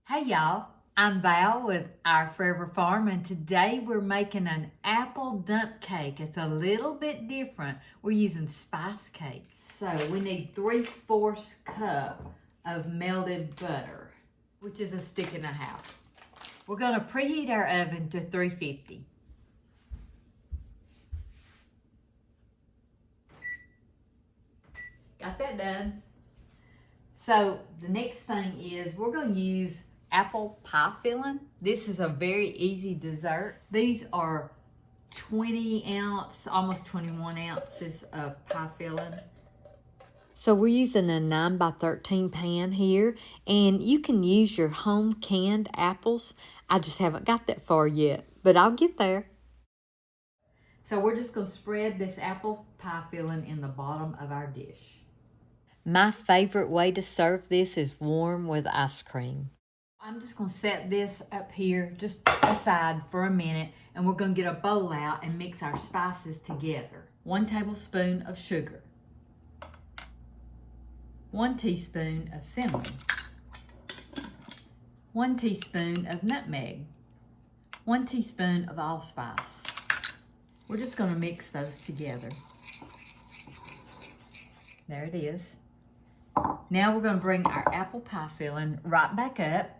Hey y'all, I'm Val with Our Forever Farm, and today we're making an apple dump cake. It's a little bit different. We're using spice cake. So we need 3/4 cup of melted butter, which is a stick and a half. We're gonna preheat our oven to 350. Got that done. So the next thing is we're going to use apple pie filling. This is a very easy dessert. These are 20 ounce, almost 21 ounces of pie filling. So we're using a 9 by 13 pan here, and you can use your home canned apples. I just haven't got that far yet, but I'll get there. So we're just going to spread this apple pie filling in the bottom of our dish. My favorite way to serve this is warm with ice cream. I'm just going to set this up here just aside for a minute, and we're going to get a bowl out and mix our spices together. 1 tablespoon of sugar, 1 teaspoon of cinnamon, 1 teaspoon of nutmeg, 1 teaspoon of allspice. We're just going to mix those together. There it is. Now we're going to bring our apple pie filling right back up.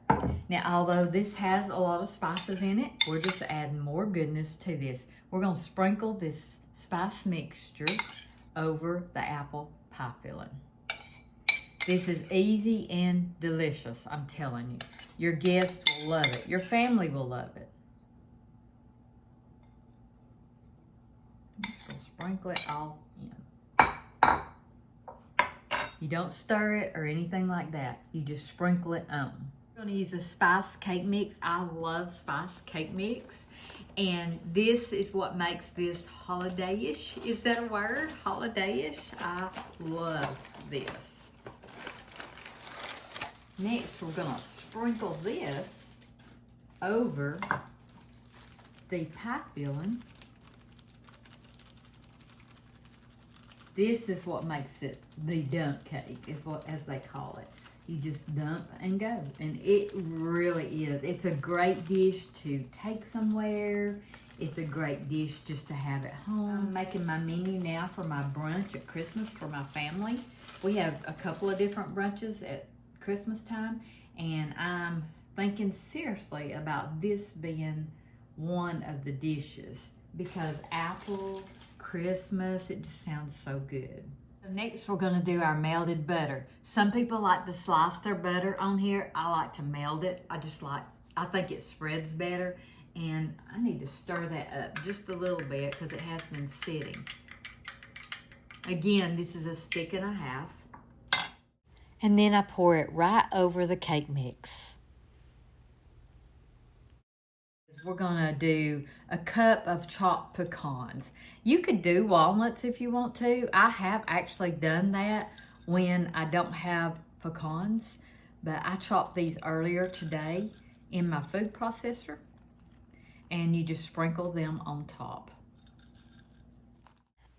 Now, although this has a lot of spices in it, we're just adding more goodness to this. We're going to sprinkle this spice mixture over the apple pie filling. This is easy and delicious, I'm telling you. Your guests will love it. Your family will love it. I'm just going to sprinkle it all in. You don't stir it or anything like that. You just sprinkle it on. I'm going to use a spice cake mix. I love spice cake mix. And this is what makes this holiday-ish. Is that a word? Holiday-ish? I love this. Next, we're going to sprinkle this over the pie filling. This is what makes it the dump cake, as they call it. You just dump and go, and it really is. It's a great dish to take somewhere. It's a great dish just to have at home. I'm making my menu now for my brunch at Christmas for my family. We have a couple of different brunches at Christmas time, and I'm thinking seriously about this being one of the dishes because apple, Christmas, it just sounds so good. So next we're going to do our melted butter. Some people like to slice their butter on here. I like to melt it. I think it spreads better, and I need to stir that up just a little bit because it has been sitting. Again, this is a stick and a half. And then I pour it right over the cake mix. We're gonna do a cup of chopped pecans. You could do walnuts if you want to. I have actually done that when I don't have pecans, but I chopped these earlier today in my food processor, and you just sprinkle them on top.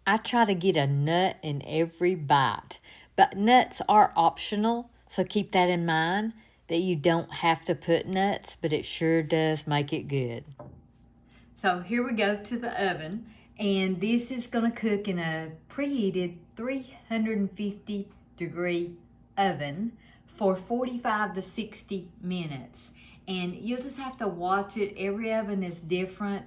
I try to get a nut in every bite, but nuts are optional, so keep that in mind. That you don't have to put nuts, but it sure does make it good. So here we go to the oven, and this is going to cook in a preheated 350 degree oven for 45 to 60 minutes. And you'll just have to watch it. Every oven is different.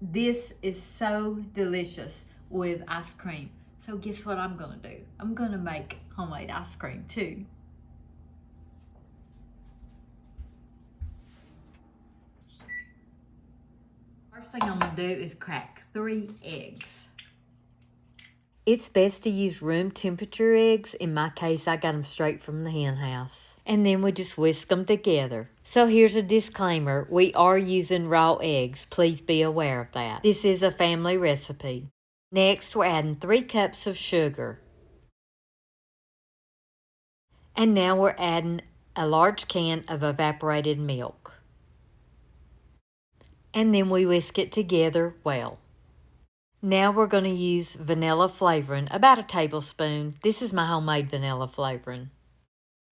This is so delicious with ice cream. So guess what I'm going to do? I'm going to make homemade ice cream too. First thing I'm going to do is crack 3 eggs. It's best to use room temperature eggs. In my case, I got them straight from the hen house. And then we just whisk them together. So here's a disclaimer. We are using raw eggs. Please be aware of that. This is a family recipe. Next, we're adding 3 cups of sugar. And now we're adding a large can of evaporated milk. And then we whisk it together well. Now we're going to use vanilla flavoring, about a tablespoon. This is my homemade vanilla flavoring.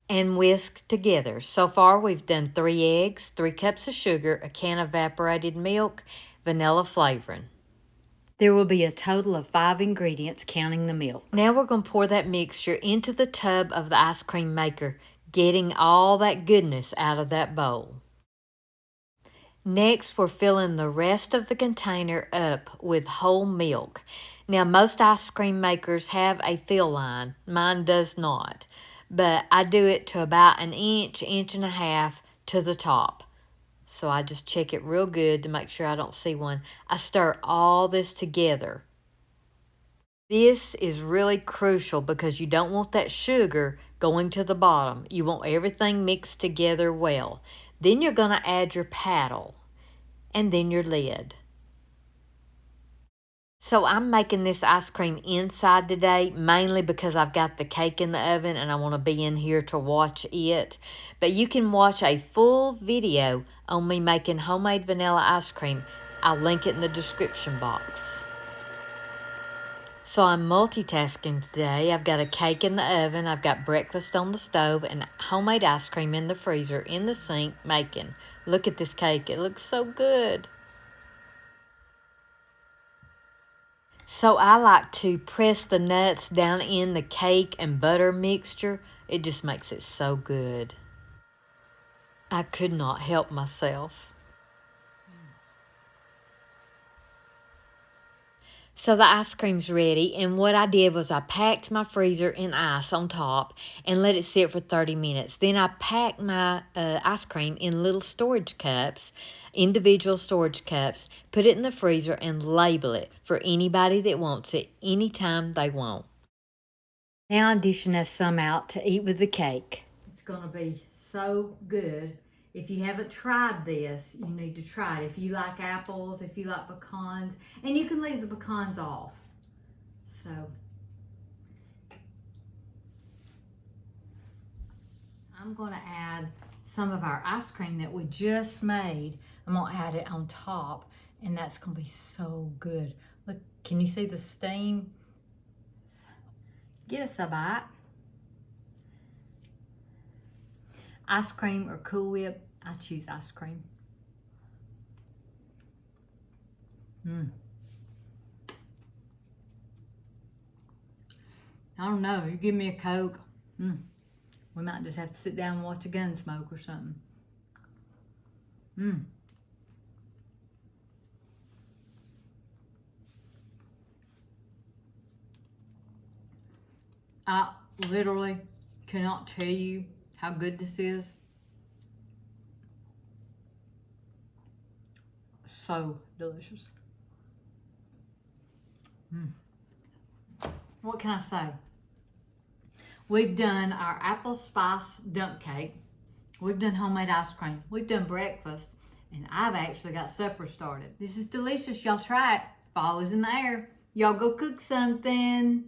and whisk together. So far we've done 3 eggs, 3 cups of sugar, a can of evaporated milk, vanilla flavoring. There will be a total of 5 ingredients, counting the milk. Now we're going to pour that mixture into the tub of the ice cream maker, getting all that goodness out of that bowl. Next, we're filling the rest of the container up with whole milk. Now, most ice cream makers have a fill line. Mine does not. But I do it to about an inch, inch and a half to the top. So I just check it real good to make sure I don't see one. I stir all this together. This is really crucial because you don't want that sugar going to the bottom. You want everything mixed together well. Then you're going to add your paddle and then your lid. So I'm making this ice cream inside today, mainly because I've got the cake in the oven and I want to be in here to watch it. But you can watch a full video on me making homemade vanilla ice cream. I'll link it in the description box. So I'm multitasking today. I've got a cake in the oven, I've got breakfast on the stove, and homemade ice cream in the freezer in the sink making. Look at this cake, it looks so good. So I like to press the nuts down in the cake and butter mixture. It just makes it so good. I could not help myself. So the ice cream's ready, and what I did was I packed my freezer in ice on top and let it sit for 30 minutes. Then I packed my ice cream in little storage cups, individual storage cups, put it in the freezer and label it for anybody that wants it anytime they want. Now I'm dishing us some out to eat with the cake. It's going to be so good. If you haven't tried this, you need to try it. If you like apples, if you like pecans, and you can leave the pecans off. So, I'm going to add some of our ice cream that we just made. I'm going to add it on top, and that's going to be so good. Look, can you see the steam? Get us a bite. Ice cream or Cool Whip, I choose ice cream. I don't know, you give me a Coke, we might just have to sit down and watch a gun smoke or something. I literally cannot tell you how good this is. So delicious. What can I say? We've done our apple spice dump cake. We've done homemade ice cream. We've done breakfast. And I've actually got supper started. This is delicious. Y'all try it. Fall is in the air. Y'all go cook something.